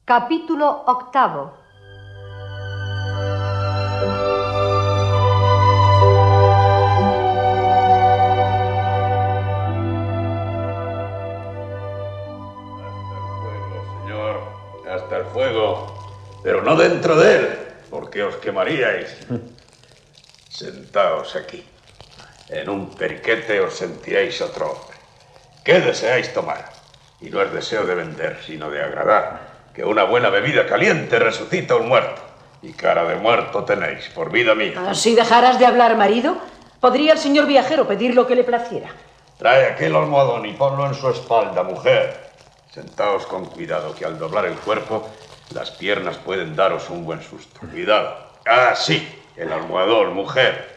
Capítulo 8. Hasta el fuego, pero no dentro de él, porque os quemaríais. Sentaos aquí. En un periquete os sentiréis otro hombre. ¿Qué deseáis tomar? Y no es deseo de vender, sino de agradar. Que una buena bebida caliente resucita a un muerto. Y cara de muerto tenéis, por vida mía. Si dejaras de hablar, marido, podría el señor viajero pedir lo que le placiera. Trae aquel almohadón y ponlo en su espalda, mujer. Sentaos con cuidado, que al doblar el cuerpo, las piernas pueden daros un buen susto. Cuidado. Ah, sí, el almohadón, mujer.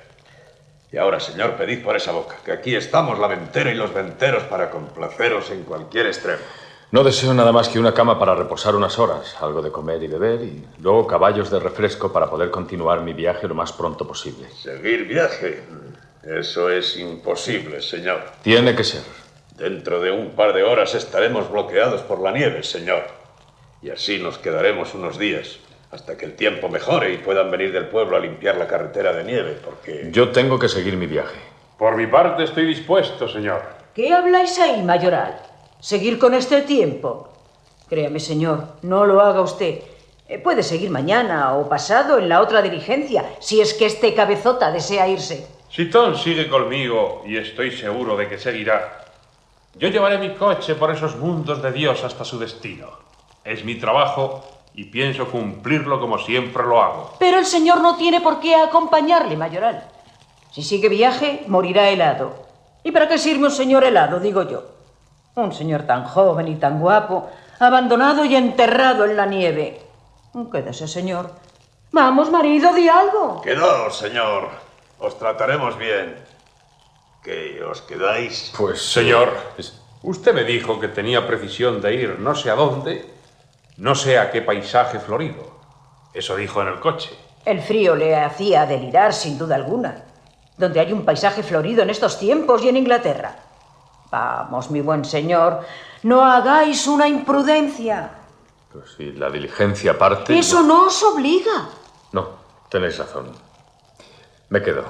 Y ahora, señor, pedid por esa boca, que aquí estamos la ventera y los venteros para complaceros en cualquier extremo. No deseo nada más que una cama para reposar unas horas, algo de comer y beber, y luego caballos de refresco para poder continuar mi viaje lo más pronto posible. ¿Seguir viaje? Eso es imposible, señor. Tiene que ser. Dentro de un par de horas estaremos bloqueados por la nieve, señor. Y así nos quedaremos unos días, hasta que el tiempo mejore y puedan venir del pueblo a limpiar la carretera de nieve, porque... Yo tengo que seguir mi viaje. Por mi parte estoy dispuesto, señor. ¿Qué habláis ahí, mayoral? ¿Seguir con este tiempo? Créame, señor, no lo haga usted. Puede seguir mañana o pasado en la otra diligencia, si es que este cabezota desea irse. Si Tom sigue conmigo, y estoy seguro de que seguirá, yo llevaré mi coche por esos mundos de Dios hasta su destino. Es mi trabajo y pienso cumplirlo como siempre lo hago. Pero el señor no tiene por qué acompañarle, mayoral. Si sigue viaje, morirá helado. ¿Y para qué sirve un señor helado, digo yo? Un señor tan joven y tan guapo, abandonado y enterrado en la nieve. Quédese, señor. Vamos, marido, di algo. Quedaos, señor. Os trataremos bien. ¿Qué os quedáis? Pues, señor, usted me dijo que tenía precisión de ir no sé a dónde, no sé a qué paisaje florido. Eso dijo en el coche. El frío le hacía delirar, sin duda alguna. Donde hay un paisaje florido en estos tiempos y en Inglaterra. Vamos, mi buen señor, no hagáis una imprudencia. Pues si la diligencia parte... Eso no os obliga. No, tenéis razón. Me quedo.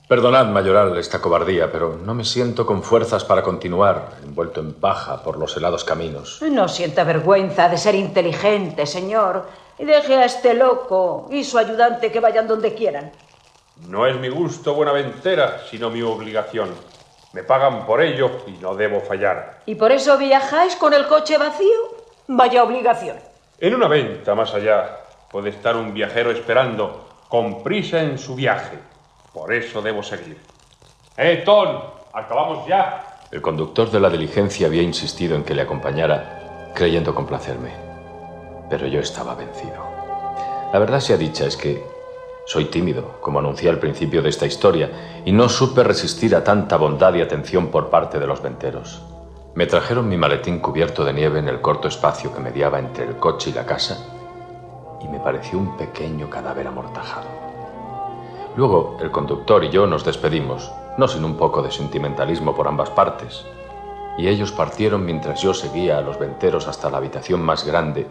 Perdonad, mayoral, esta cobardía, pero no me siento con fuerzas para continuar, envuelto en paja por los helados caminos. No sienta vergüenza de ser inteligente, señor, y deje a este loco y su ayudante que vayan donde quieran. No es mi gusto buenaventera, sino mi obligación. Me pagan por ello y no debo fallar. ¿Y por eso viajáis con el coche vacío? Vaya obligación. En una venta más allá puede estar un viajero esperando, con prisa en su viaje. Por eso debo seguir. Tom! ¿Acabamos ya? El conductor de la diligencia había insistido en que le acompañara, creyendo complacerme. Pero yo estaba vencido. La verdad sea dicha es que soy tímido, como anuncié al principio de esta historia, y no supe resistir a tanta bondad y atención por parte de los venteros. Me trajeron mi maletín cubierto de nieve en el corto espacio que mediaba entre el coche y la casa, y me pareció un pequeño cadáver amortajado. Luego, el conductor y yo nos despedimos, no sin un poco de sentimentalismo por ambas partes, y ellos partieron mientras yo seguía a los venteros hasta la habitación más grande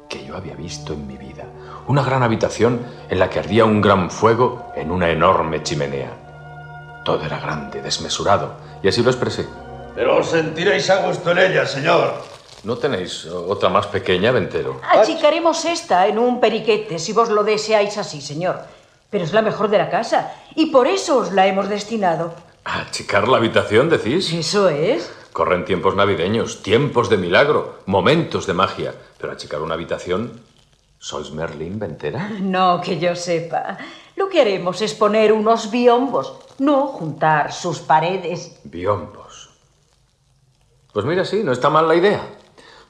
que yo había visto en mi vida. Una gran habitación en la que ardía un gran fuego en una enorme chimenea. Todo era grande, desmesurado, y así lo expresé. Pero os sentiréis a gusto en ella, señor. ¿No tenéis otra más pequeña, ventero? Achicaremos esta en un periquete, si vos lo deseáis así, señor. Pero es la mejor de la casa, y por eso os la hemos destinado. ¿Achicar la habitación, decís? Eso es. Corren tiempos navideños, tiempos de milagro, momentos de magia. Pero achicar una habitación... ¿Sois Merlín, ventera? No que yo sepa. Lo que haremos es poner unos biombos, no juntar sus paredes. Biombos. Pues mira, sí, no está mal la idea.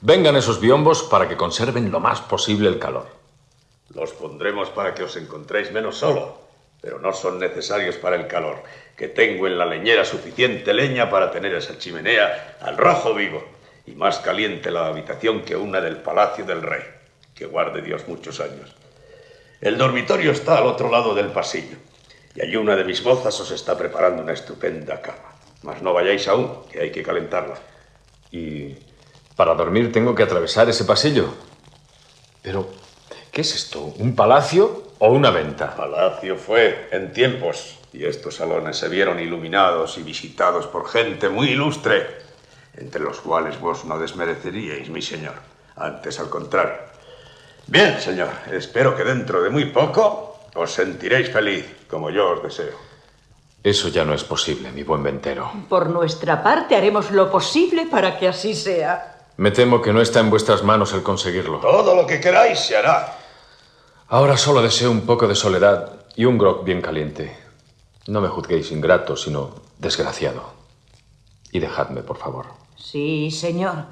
Vengan esos biombos para que conserven lo más posible el calor. Los pondremos para que os encontréis menos solo, pero no son necesarios para el calor, que tengo en la leñera suficiente leña para tener esa chimenea al rojo vivo, y más caliente la habitación que una del palacio del rey, que guarde Dios muchos años. El dormitorio está al otro lado del pasillo, y allí una de mis mozas os está preparando una estupenda cama. Mas no vayáis aún, que hay que calentarla. ¿Y para dormir tengo que atravesar ese pasillo? Pero, ¿qué es esto? ¿Un palacio o una venta? Palacio fue en tiempos, y estos salones se vieron iluminados y visitados por gente muy ilustre, entre los cuales vos no desmereceríais, mi señor. Antes, al contrario. Bien, señor, espero que dentro de muy poco os sentiréis feliz, como yo os deseo. Eso ya no es posible, mi buen ventero. Por nuestra parte haremos lo posible para que así sea. Me temo que no está en vuestras manos el conseguirlo. Todo lo que queráis se hará. Ahora solo deseo un poco de soledad y un grog bien caliente. No me juzguéis ingrato, sino desgraciado. Y dejadme, por favor. Sí, señor.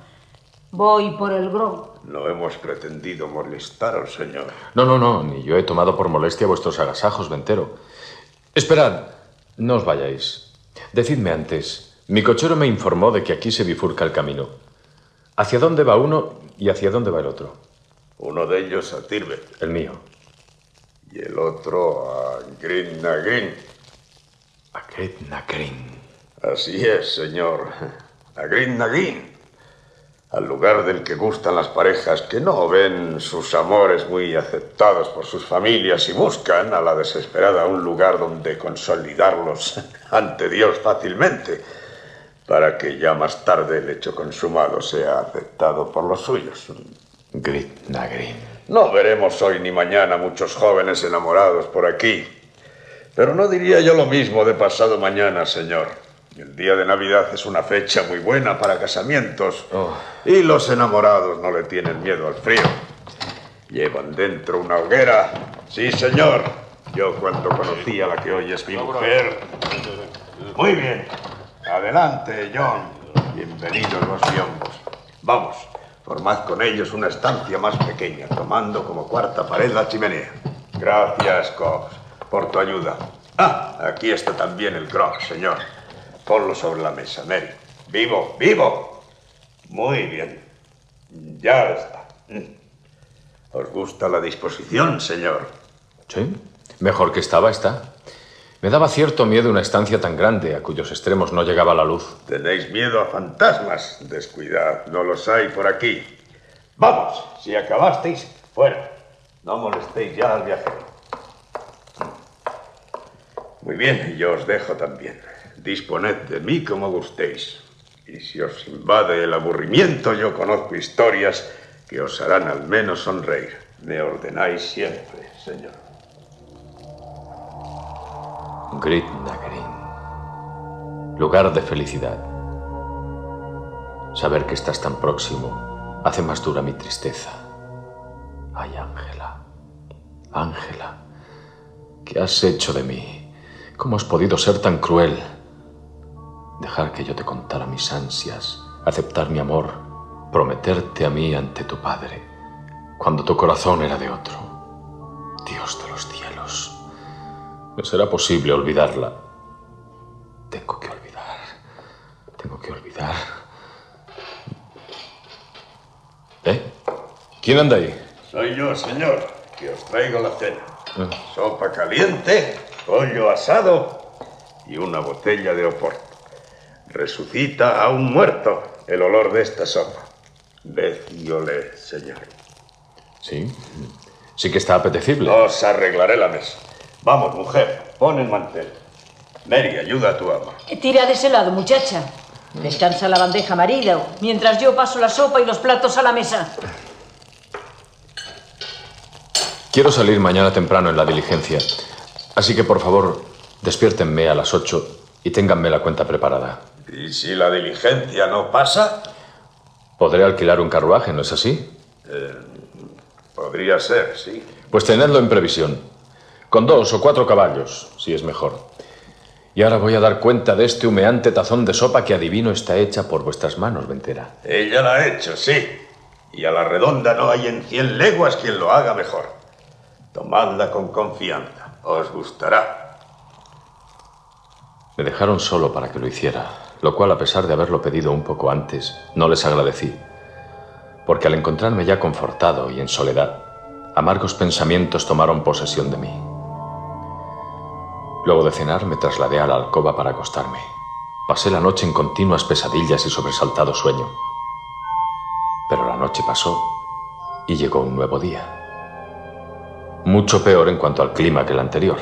Voy por el grog. No hemos pretendido molestaros, señor. No, ni yo he tomado por molestia vuestros agasajos, ventero. Esperad, no os vayáis. Decidme antes, mi cochero me informó de que aquí se bifurca el camino. ¿Hacia dónde va uno y hacia dónde va el otro? Uno de ellos a Tirbe. El mío. Y el otro a Green. A Gretna-Green. Así es, señor. A Green. Al lugar del que gustan las parejas que no ven sus amores muy aceptados por sus familias y buscan a la desesperada un lugar donde consolidarlos ante Dios fácilmente, para que ya más tarde el hecho consumado sea aceptado por los suyos. Gretna-Green. No veremos hoy ni mañana muchos jóvenes enamorados por aquí, pero no diría yo lo mismo de pasado mañana, señor. El día de Navidad es una fecha muy buena para casamientos. Y los enamorados no le tienen miedo al frío. Llevan dentro una hoguera. Sí, señor. Yo cuando conocí a la que hoy es mi mujer... Muy bien. Adelante, John. Bienvenidos los biombos. Vamos, formad con ellos una estancia más pequeña, tomando como cuarta pared la chimenea. Gracias, Cobbs, por tu ayuda. Aquí está también el grog, señor. Ponlo sobre la mesa, Mary. ¡Vivo! Muy bien. Ya está. ¿Os gusta la disposición, señor? Sí, mejor que está. Me daba cierto miedo una estancia tan grande a cuyos extremos no llegaba la luz. ¿Tenéis miedo a fantasmas? Descuidad, no los hay por aquí. Vamos, si acabasteis, fuera. No molestéis ya al viajero. Muy bien, yo os dejo también. Disponed de mí como gustéis. Y si os invade el aburrimiento, yo conozco historias que os harán al menos sonreír. Me ordenáis siempre, señor. Gretna-Green. Lugar de felicidad. Saber que estás tan próximo hace más dura mi tristeza. Ay, Ángela, ¿qué has hecho de mí? ¿Cómo has podido ser tan cruel? Dejar que yo te contara mis ansias, aceptar mi amor, prometerte a mí ante tu padre, cuando tu corazón era de otro. Dios de los cielos, ¿no será posible olvidarla? Tengo que olvidar. ¿Quién anda ahí? Soy yo, señor, que os traigo la cena. Sopa caliente, pollo asado y una botella de oporto. Resucita a un muerto el olor de esta sopa. Ved y oled, señor. Sí que está apetecible. Os arreglaré la mesa. Vamos, mujer, pon el mantel. Mary, ayuda a tu ama. Tira de ese lado, muchacha. Descansa la bandeja, marido, mientras yo paso la sopa y los platos a la mesa. Quiero salir mañana temprano en la diligencia, así que, por favor, despiértenme a las 8 y ténganme la cuenta preparada. ¿Y si la diligencia no pasa? Podré alquilar un carruaje, ¿no es así? Podría ser, sí. Pues tenedlo en previsión. Con 2 o 4 caballos, si es mejor. Y ahora voy a dar cuenta de este humeante tazón de sopa que adivino está hecha por vuestras manos, ventera. Ella la ha hecho, sí. Y a la redonda no hay en 100 leguas quien lo haga mejor. Tomadla con confianza. Os gustará. Me dejaron solo para que lo hiciera, lo cual, a pesar de haberlo pedido un poco antes, no les agradecí. Porque al encontrarme ya confortado y en soledad, amargos pensamientos tomaron posesión de mí. Luego de cenar me trasladé a la alcoba para acostarme. Pasé la noche en continuas pesadillas y sobresaltado sueño. Pero la noche pasó Y llegó un nuevo día. Mucho peor en cuanto al clima que el anterior.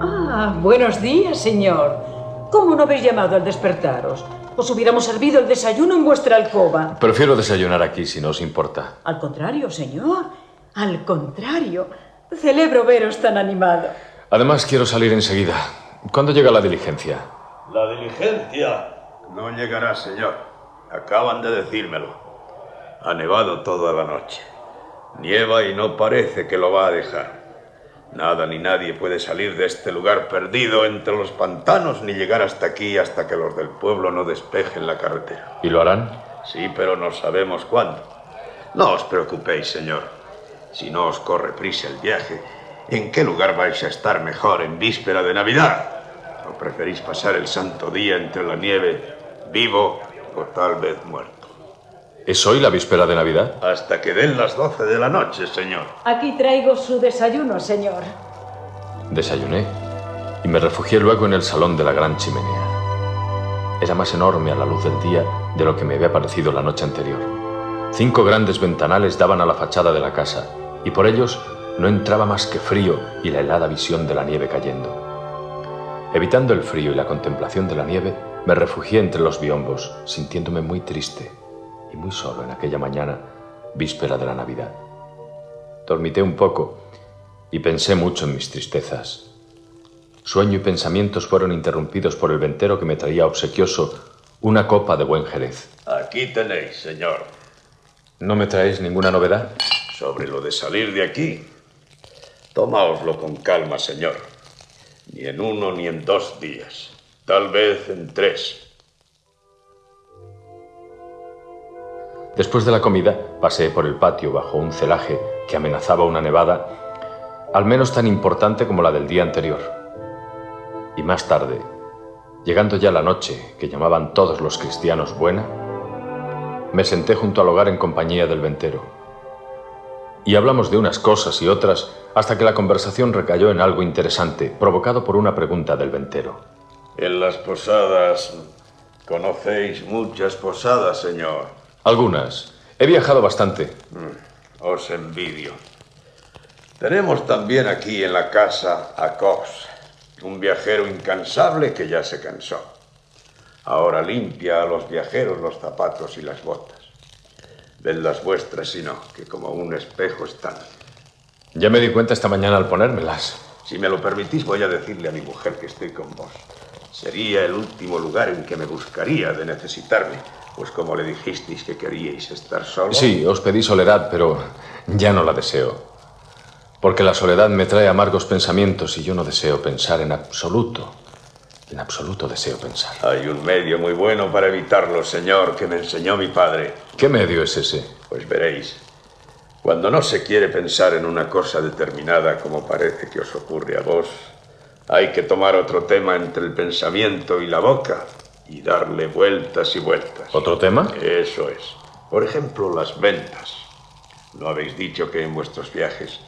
Ah, buenos días, señor. ¿Cómo no habéis llamado al despertaros? Os hubiéramos servido el desayuno en vuestra alcoba. Prefiero desayunar aquí, si no os importa. Al contrario, señor. Al contrario. Celebro veros tan animado. Además, quiero salir enseguida. ¿Cuándo llega la diligencia? La diligencia no llegará, señor. Acaban de decírmelo. Ha nevado toda la noche. Nieva y no parece que lo va a dejar. Nada ni nadie puede salir de este lugar perdido entre los pantanos ni llegar hasta aquí hasta que los del pueblo no despejen la carretera. ¿Y lo harán? Sí, pero no sabemos cuándo. No os preocupéis, señor. Si no os corre prisa el viaje, ¿en qué lugar vais a estar mejor en víspera de Navidad? ¿O preferís pasar el santo día entre la nieve, vivo o tal vez muerto? ¿Es hoy la víspera de Navidad? Hasta que den las 12 de la noche, señor. Aquí traigo su desayuno, señor. Desayuné y me refugié luego en el salón de la gran chimenea. Era más enorme a la luz del día de lo que me había parecido la noche anterior. 5 grandes ventanales daban a la fachada de la casa y por ellos no entraba más que frío y la helada visión de la nieve cayendo. Evitando el frío y la contemplación de la nieve, me refugié entre los biombos, sintiéndome muy triste y muy solo en aquella mañana, víspera de la Navidad. Dormité un poco y pensé mucho en mis tristezas. Sueño y pensamientos fueron interrumpidos por el ventero que me traía obsequioso una copa de buen jerez. Aquí tenéis, señor. ¿No me traéis ninguna novedad? Sobre lo de salir de aquí, tomáoslo con calma, señor. Ni en 1 ni en 2 días. Tal vez en 3. Después de la comida, paseé por el patio bajo un celaje que amenazaba una nevada, al menos tan importante como la del día anterior. Y más tarde, llegando ya la noche, que llamaban todos los cristianos buena, me senté junto al hogar en compañía del ventero. Y hablamos de unas cosas y otras hasta que la conversación recayó en algo interesante, provocado por una pregunta del ventero. En las posadas, ¿conocéis muchas posadas, señor? Algunas. He viajado bastante. Os envidio. Tenemos también aquí en la casa a Cox, un viajero incansable que ya se cansó. Ahora limpia a los viajeros los zapatos y las botas. Ved las vuestras y no, que como un espejo están. Ya me di cuenta esta mañana al ponérmelas. Si me lo permitís, voy a decirle a mi mujer que estoy con vos. Sería el último lugar en que me buscaría de necesitarme, pues como le dijisteis que queríais estar solo... Sí, os pedí soledad, pero ya no la deseo. Porque la soledad me trae amargos pensamientos y yo no deseo pensar en absoluto. En absoluto deseo pensar. Hay un medio muy bueno para evitarlo, señor, que me enseñó mi padre. ¿Qué medio es ese? Pues veréis. Cuando no se quiere pensar en una cosa determinada, como parece que os ocurre a vos, hay que tomar otro tema entre el pensamiento y la boca y darle vueltas y vueltas. ¿Otro tema? Eso es. Por ejemplo, las ventas. ¿No habéis dicho que en vuestros viajes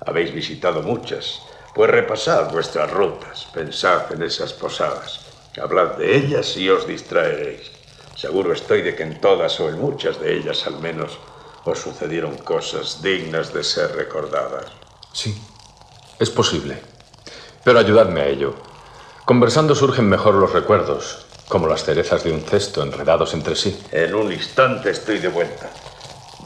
habéis visitado muchas? Pues repasad vuestras rutas, pensad en esas posadas, hablad de ellas y os distraeréis. Seguro estoy de que en todas o en muchas de ellas al menos os sucedieron cosas dignas de ser recordadas. Sí, es posible. Pero ayudadme a ello. Conversando surgen mejor los recuerdos, como las cerezas de un cesto enredados entre sí. En un instante estoy de vuelta.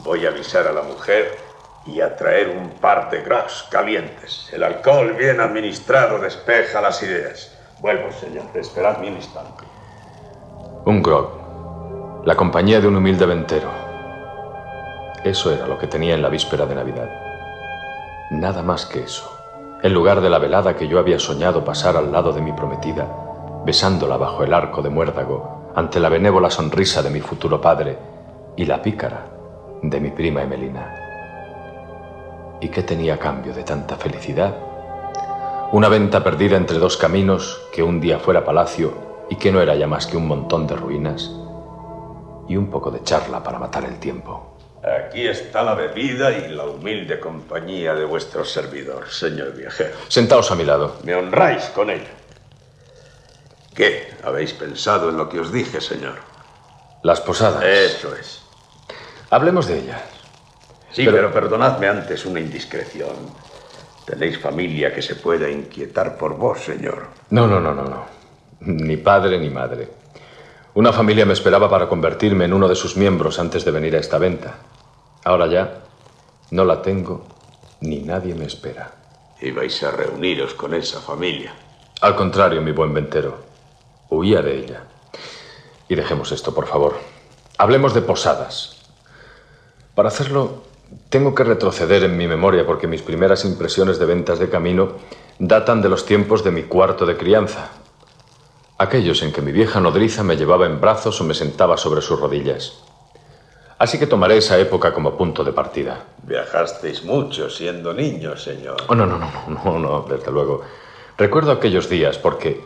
Voy a avisar a la mujer y a traer un par de grogs calientes. El alcohol bien administrado despeja las ideas. Vuelvo, señor. Esperadme un instante. Un grog. La compañía de un humilde ventero. Eso era lo que tenía en la víspera de Navidad. Nada más que eso. En lugar de la velada que yo había soñado pasar al lado de mi prometida, besándola bajo el arco de muérdago, ante la benévola sonrisa de mi futuro padre y la pícara de mi prima Emelina. ¿Y qué tenía a cambio de tanta felicidad? Una venta perdida entre 2 caminos, que un día fuera palacio y que no era ya más que un montón de ruinas, y un poco de charla para matar el tiempo. Aquí está la bebida y la humilde compañía de vuestro servidor, señor viajero. Sentaos a mi lado. Me honráis con ella. ¿Qué? ¿Habéis pensado en lo que os dije, señor? Las posadas. Eso es. Hablemos de ellas. Sí, pero perdonadme antes una indiscreción. ¿Tenéis familia que se pueda inquietar por vos, señor? No. Ni padre ni madre. Una familia me esperaba para convertirme en uno de sus miembros antes de venir a esta venta. Ahora ya no la tengo, ni nadie me espera. Ibais a reuniros con esa familia. Al contrario, mi buen ventero. Huía de ella. Y dejemos esto, por favor. Hablemos de posadas. Para hacerlo, tengo que retroceder en mi memoria porque mis primeras impresiones de ventas de camino datan de los tiempos de mi cuarto de crianza. Aquellos en que mi vieja nodriza me llevaba en brazos o me sentaba sobre sus rodillas. Así que tomaré esa época como punto de partida. Viajasteis mucho siendo niño, señor. Oh, no, desde luego. Recuerdo aquellos días porque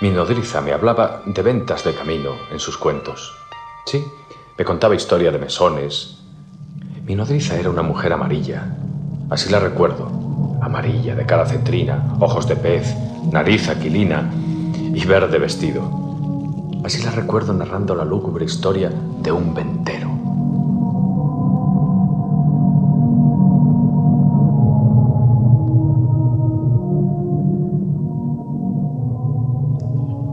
mi nodriza me hablaba de ventas de camino en sus cuentos. Sí, me contaba historia de mesones. Mi nodriza era una mujer amarilla. Así la recuerdo. Amarilla, de cara cetrina, ojos de pez, nariz aquilina y verde vestido. Así la recuerdo narrando la lúgubre historia de un ventero.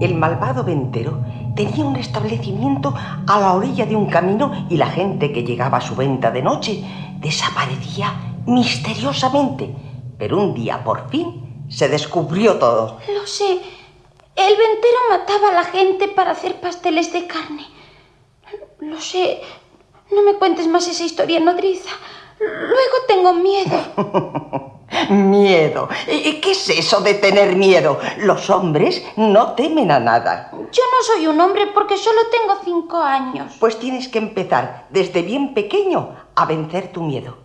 El malvado ventero tenía un establecimiento a la orilla de un camino y la gente que llegaba a su venta de noche desaparecía misteriosamente. Pero un día, por fin, se descubrió todo. Lo sé. El ventero mataba a la gente para hacer pasteles de carne. Lo sé. No me cuentes más esa historia, nodriza. Luego tengo miedo. Miedo. ¿Qué es eso de tener miedo? Los hombres no temen a nada. Yo no soy un hombre porque solo tengo 5 años. Pues tienes que empezar desde bien pequeño a vencer tu miedo.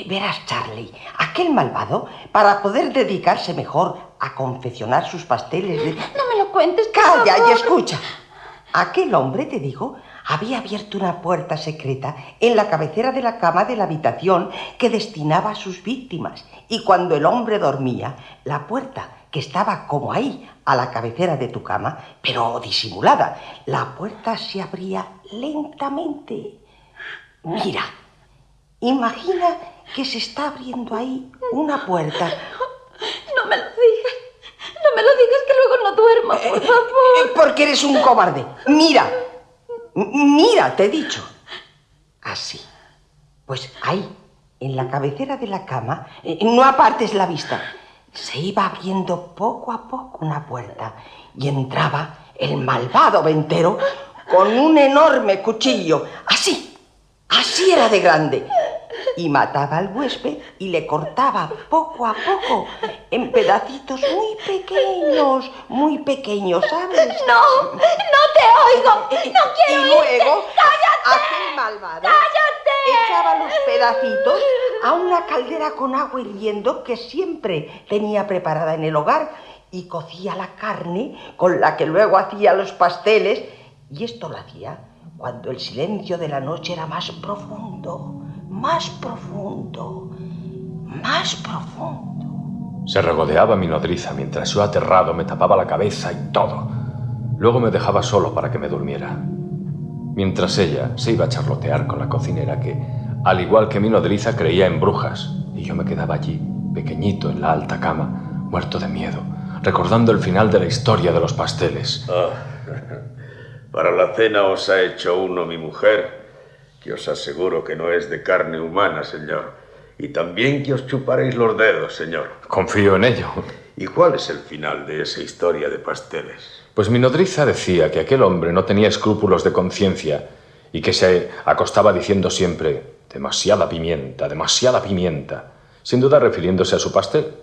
Verás, Charlie, aquel malvado, para poder dedicarse mejor a confeccionar sus pasteles de... No me lo cuentes, por ¡Calla favor! y escucha! Aquel hombre, te digo, había abierto una puerta secreta en la cabecera de la cama de la habitación que destinaba a sus víctimas. Y cuando el hombre dormía, la puerta, que estaba como ahí, a la cabecera de tu cama, pero disimulada, la puerta se abría lentamente. Mira, imagina que se está abriendo ahí una puerta. No me lo digas. No me lo digas que luego no duermo, por favor. Porque eres un cobarde. Mira. Mira, te he dicho. Así. Pues ahí, en la cabecera de la cama, no apartes la vista. Se iba abriendo poco a poco una puerta y entraba el malvado ventero con un enorme cuchillo. Así era de grande. Y mataba al huésped y le cortaba poco a poco en pedacitos muy pequeños, ¿sabes? No te oigo. No quiero Y luego, irte. ¡Cállate! aquel malvado ¡Cállate! echaba los pedacitos a una caldera con agua hirviendo que siempre tenía preparada en el hogar y cocía la carne con la que luego hacía los pasteles. Y esto lo hacía cuando el silencio de la noche era más profundo. Se regodeaba mi nodriza mientras yo aterrado me tapaba la cabeza y todo. Luego me dejaba solo para que me durmiera. Mientras ella se iba a charlotear con la cocinera que, al igual que mi nodriza, creía en brujas. Y yo me quedaba allí, pequeñito en la alta cama, muerto de miedo, recordando el final de la historia de los pasteles. Para la cena os ha hecho uno mi mujer, que os aseguro que no es de carne humana, señor. Y también que os chuparéis los dedos, señor. Confío en ello. ¿Y cuál es el final de esa historia de pasteles? Pues mi nodriza decía que aquel hombre no tenía escrúpulos de conciencia y que se acostaba diciendo siempre demasiada pimienta, sin duda refiriéndose a su pastel,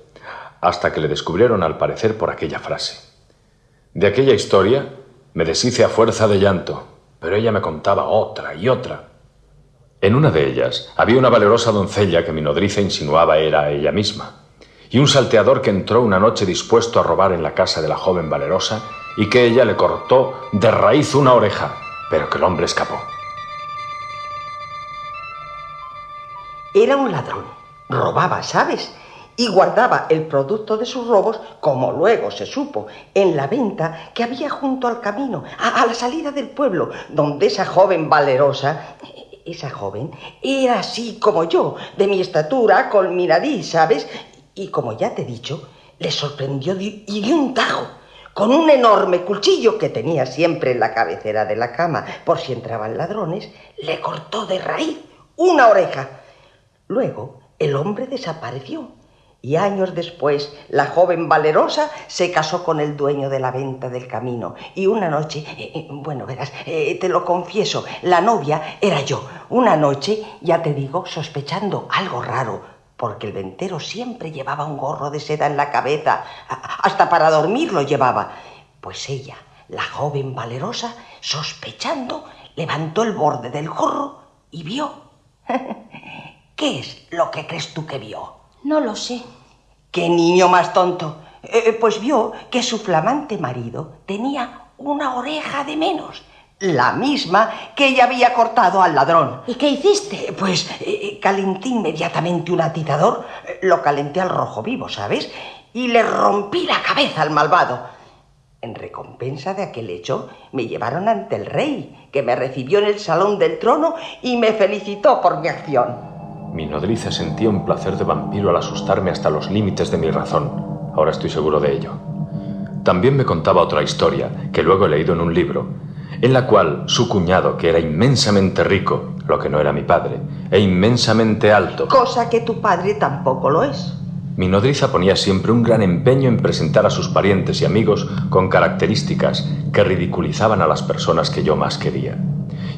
hasta que le descubrieron al parecer por aquella frase. De aquella historia me deshice a fuerza de llanto, pero ella me contaba otra y otra. En una de ellas había una valerosa doncella que mi nodriza insinuaba era ella misma, y un salteador que entró una noche dispuesto a robar en la casa de la joven valerosa y que ella le cortó de raíz una oreja, pero que el hombre escapó. Era un ladrón, robaba, ¿sabes? y guardaba el producto de sus robos, como luego se supo, en la venta que había junto al camino, a la salida del pueblo, donde esa joven valerosa... Esa joven era así como yo, de mi estatura, con mi nariz, ¿sabes? Y como ya te he dicho, le sorprendió y de un tajo, con un enorme cuchillo que tenía siempre en la cabecera de la cama, por si entraban ladrones, le cortó de raíz una oreja. Luego el hombre desapareció y años después la joven valerosa se casó con el dueño de la venta del camino. Y una noche, bueno, verás, te lo confieso, la novia era yo. Una noche, ya te digo, sospechando algo raro, porque el ventero siempre llevaba un gorro de seda en la cabeza, hasta para dormir lo llevaba. Pues ella, la joven valerosa, sospechando, levantó el borde del gorro y vio. ¿Qué es lo que crees tú que vio? No lo sé. ¡Qué niño más tonto! Pues vio que su flamante marido tenía una oreja de menos, la misma que ella había cortado al ladrón. ¿Y qué hiciste? Pues calenté inmediatamente un atizador, lo calenté al rojo vivo, ¿sabes? Y le rompí la cabeza al malvado. En recompensa de aquel hecho, me llevaron ante el rey, que me recibió en el salón del trono y me felicitó por mi acción. Mi nodriza sentía un placer de vampiro al asustarme hasta los límites de mi razón. Ahora estoy seguro de ello. También me contaba otra historia, que luego he leído en un libro, en la cual su cuñado, que era inmensamente rico, lo que no era mi padre, e inmensamente alto... Cosa que tu padre tampoco lo es. Mi nodriza ponía siempre un gran empeño en presentar a sus parientes y amigos con características que ridiculizaban a las personas que yo más quería.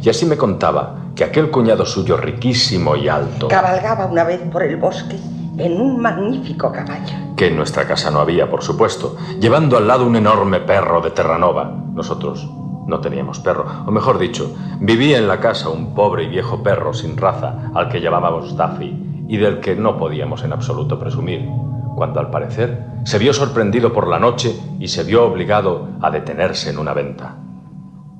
Y así me contaba que aquel cuñado suyo riquísimo y alto... cabalgaba una vez por el bosque en un magnífico caballo. Que en nuestra casa no había, por supuesto, llevando al lado un enorme perro de Terranova. Nosotros no teníamos perro, o mejor dicho, vivía en la casa un pobre y viejo perro sin raza al que llamábamos Daffy y del que no podíamos en absoluto presumir, cuando al parecer se vio sorprendido por la noche y se vio obligado a detenerse en una venta.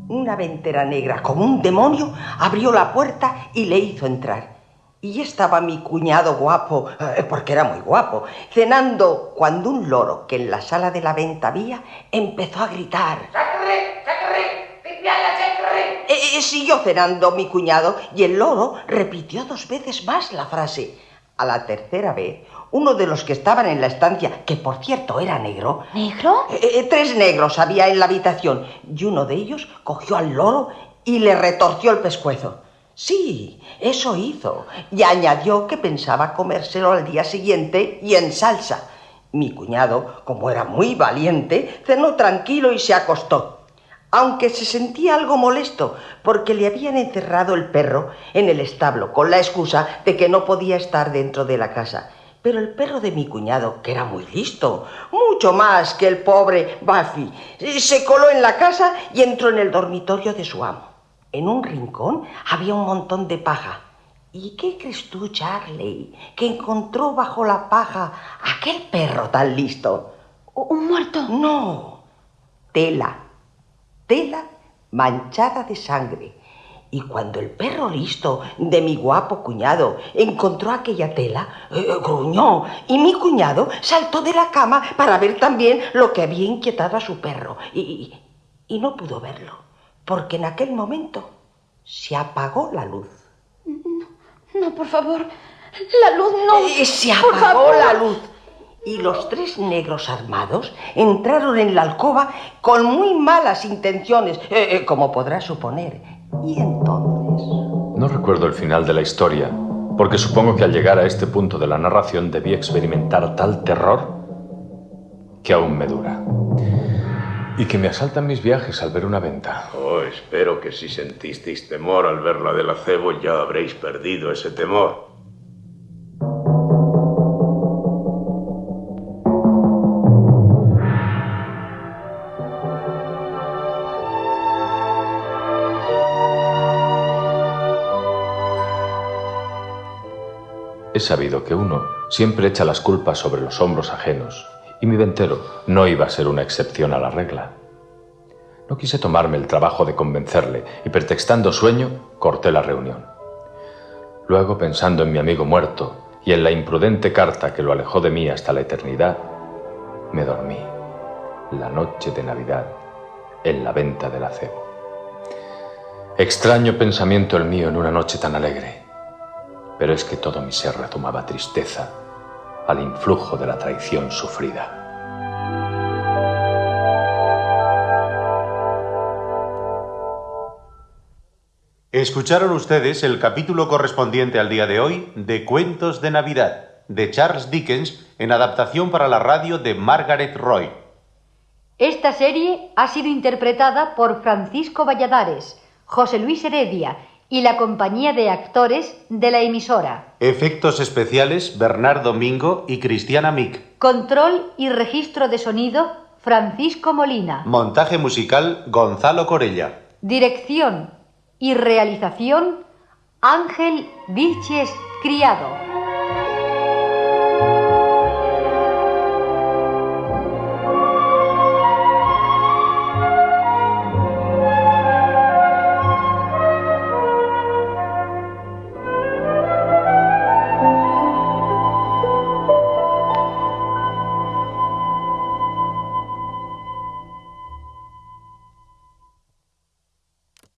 Una ventera negra como un demonio abrió la puerta y le hizo entrar. Y estaba mi cuñado guapo, porque era muy guapo, cenando cuando un loro que en la sala de la venta había empezó a gritar: ¡Sácale, sácale, limpiala, sácale! Siguió cenando mi cuñado y el loro repitió 2 veces más la frase. A la tercera vez, uno de los que estaban en la estancia, que por cierto era negro... ¿Negro? 3 negros había en la habitación, y uno de ellos cogió al loro y le retorció el pescuezo. Sí, eso hizo, y añadió que pensaba comérselo al día siguiente y en salsa. Mi cuñado, como era muy valiente, cenó tranquilo y se acostó, aunque se sentía algo molesto porque le habían encerrado el perro en el establo con la excusa de que no podía estar dentro de la casa. Pero el perro de mi cuñado, que era muy listo, mucho más que el pobre Buffy, se coló en la casa y entró en el dormitorio de su amo. En un rincón había un montón de paja. ¿Y qué crees tú, Charlie, que encontró bajo la paja aquel perro tan listo? ¿Un muerto? No, tela manchada de sangre. Y cuando el perro listo de mi guapo cuñado encontró aquella tela, gruñó, y mi cuñado saltó de la cama para ver también lo que había inquietado a su perro. Y no pudo verlo, porque en aquel momento se apagó la luz. No, por favor, la luz no. Se apagó la luz. Y los 3 negros armados entraron en la alcoba con muy malas intenciones, como podrás suponer. Y entonces... No recuerdo el final de la historia, porque supongo que al llegar a este punto de la narración debí experimentar tal terror que aún me dura. Y que me asaltan mis viajes al ver una venta. Oh, espero que si sentisteis temor al ver la del acebo ya habréis perdido ese temor. He sabido que uno siempre echa las culpas sobre los hombros ajenos, y mi ventero no iba a ser una excepción a la regla. No quise tomarme el trabajo de convencerle, y pretextando sueño, corté la reunión. Luego, pensando en mi amigo muerto y en la imprudente carta que lo alejó de mí hasta la eternidad, me dormí la noche de Navidad en la venta del acebo. Extraño pensamiento el mío en una noche tan alegre, pero es que todo mi ser retomaba tristeza al influjo de la traición sufrida. Escucharon ustedes el capítulo correspondiente al día de hoy de Cuentos de Navidad, de Charles Dickens, en adaptación para la radio de Margaret Roy. Esta serie ha sido interpretada por Francisco Valladares, José Luis Heredia y la compañía de actores de la emisora. Efectos especiales, Bernardo Mingo y Cristiana Mick. Control y registro de sonido, Francisco Molina. Montaje musical, Gonzalo Corella. Dirección y realización, Ángel Vilches Criado.